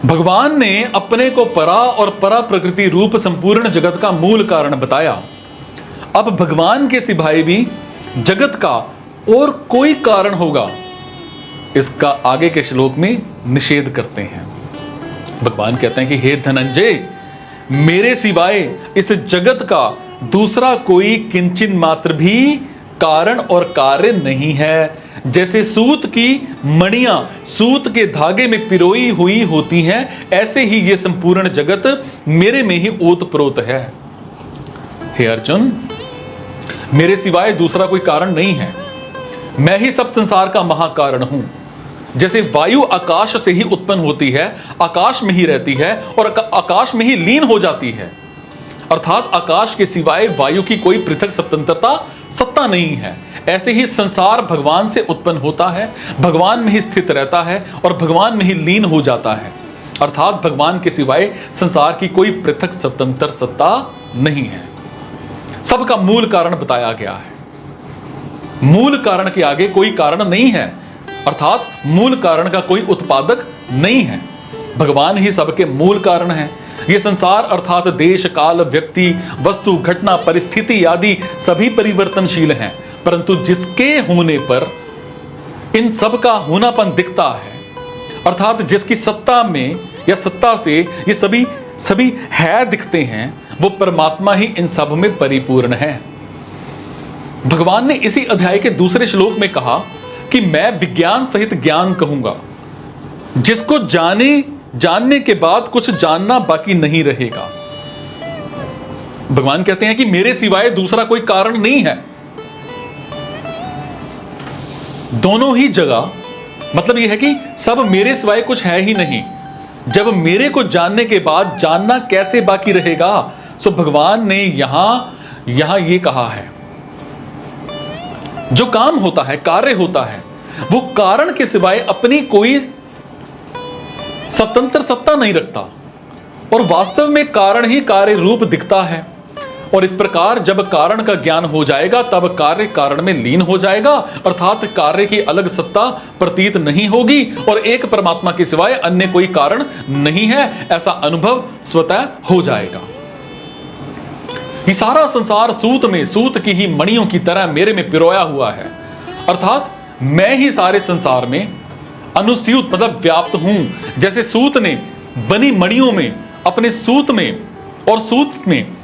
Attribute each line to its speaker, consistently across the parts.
Speaker 1: भगवान ने अपने को परा और परा प्रकृति रूप संपूर्ण जगत का मूल कारण बताया। अब भगवान के सिवाय भी जगत का और कोई कारण होगा, इसका आगे के श्लोक में निषेध करते हैं। भगवान कहते हैं कि हे धनंजय, मेरे सिवाय इस जगत का दूसरा कोई किंचिन मात्र भी कारण और कार्य नहीं है। जैसे सूत की मणियां सूत के धागे में पिरोई हुई होती हैं, ऐसे ही ये संपूर्ण जगत मेरे में ही ओतप्रोत है। हे अर्जुन, मेरे सिवाय दूसरा कोई कारण नहीं है। मैं ही सब संसार का महाकारण हूं। जैसे वायु आकाश से ही उत्पन्न होती है, आकाश में ही रहती है और आकाश में ही लीन हो जाती है, अर्थात आकाश के सिवाय वायु की कोई पृथक स्वतंत्रता सत्ता नहीं है, ऐसे ही संसार भगवान से उत्पन्न होता है, भगवान में ही स्थित रहता है और भगवान में ही लीन हो जाता है, अर्थात भगवान के सिवाय संसार की कोई पृथक स्वतंत्र सत्ता नहीं है। सबका मूल कारण बताया गया है। मूल कारण के आगे कोई कारण नहीं है, अर्थात मूल कारण का कोई उत्पादक नहीं है। भगवान ही सबके मूल कारण है। यह संसार अर्थात देश काल व्यक्ति वस्तु घटना परिस्थिति आदि सभी परिवर्तनशील हैं, परंतु जिसके होने पर इन सब का होनापन दिखता है, अर्थात जिसकी सत्ता में या सत्ता से ये सभी है दिखते हैं, वो परमात्मा ही इन सब में परिपूर्ण है। भगवान ने इसी अध्याय के दूसरे श्लोक में कहा कि मैं विज्ञान सहित ज्ञान कहूंगा, जिसको जानने के बाद कुछ जानना बाकी नहीं रहेगा। भगवान कहते हैं कि मेरे सिवाय दूसरा कोई कारण नहीं है। दोनों ही जगह मतलब यह है कि सब मेरे सिवाय कुछ है ही नहीं। जब मेरे को जानने के बाद जानना कैसे बाकी रहेगा? सो भगवान ने यहां ये कहा है, जो काम होता है, कार्य होता है, वो कारण के सिवाय अपनी कोई स्वतंत्र सत्ता नहीं रखता और वास्तव में कारण ही कार्य रूप दिखता है। और इस प्रकार जब कारण का ज्ञान हो जाएगा, तब कार्य कारण में लीन हो जाएगा, अर्थात कार्य की अलग सत्ता प्रतीत नहीं होगी और एक परमात्मा के सिवाय अन्य कोई कारण नहीं है, ऐसा अनुभव स्वतः हो जाएगा। ये सारा संसार सूत की ही मणियों की तरह मेरे में पिरोया हुआ है, अर्थात मैं ही सारे संसार में अनुस्यूत मतलब व्याप्त हूं। जैसे सूत ने बनी मणियों में अपने सूत में और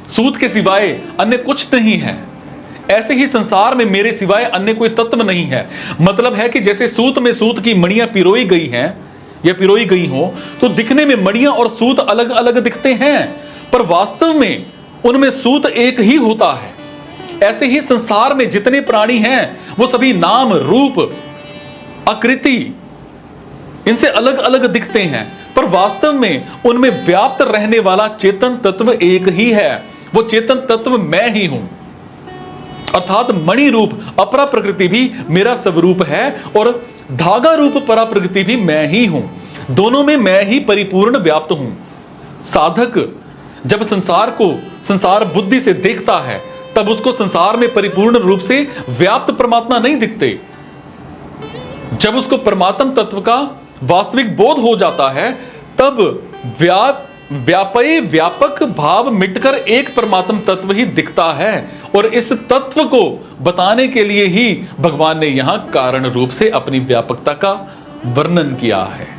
Speaker 1: सूत के सिवाय अन्य कुछ नहीं है, ऐसे ही संसार में मेरे सिवाय अन्य कोई तत्व नहीं है। मतलब है कि जैसे सूत में सूत की मणियां पिरोई गई हैं या पिरोई गई हो, तो दिखने में मणियां और सूत अलग अलग दिखते हैं, पर वास्तव में उनमें सूत एक ही होता है। ऐसे ही संसार में जितने प्राणी हैं वो सभी नाम रूप आकृति इनसे अलग अलग दिखते हैं, पर वास्तव में उनमें व्याप्त रहने वाला चेतन तत्व एक ही है। वो चेतन तत्व मैं ही हूं, अर्थात मणि रूप अपरा प्रकृति भी मेरा स्वरूप है और धागा रूप परा प्रकृति भी मैं ही हूं। दोनों में मैं ही परिपूर्ण व्याप्त हूं। साधक जब संसार बुद्धि से देखता है, तब उसको संसार में परिपूर्ण रूप से व्याप्त परमात्मा नहीं दिखते। जब उसको परमात्म तत्व का वास्तविक बोध हो जाता है, तब व्यापक भाव मिटकर एक परमात्म तत्व ही दिखता है। और इस तत्व को बताने के लिए ही भगवान ने यहां कारण रूप से अपनी व्यापकता का वर्णन किया है।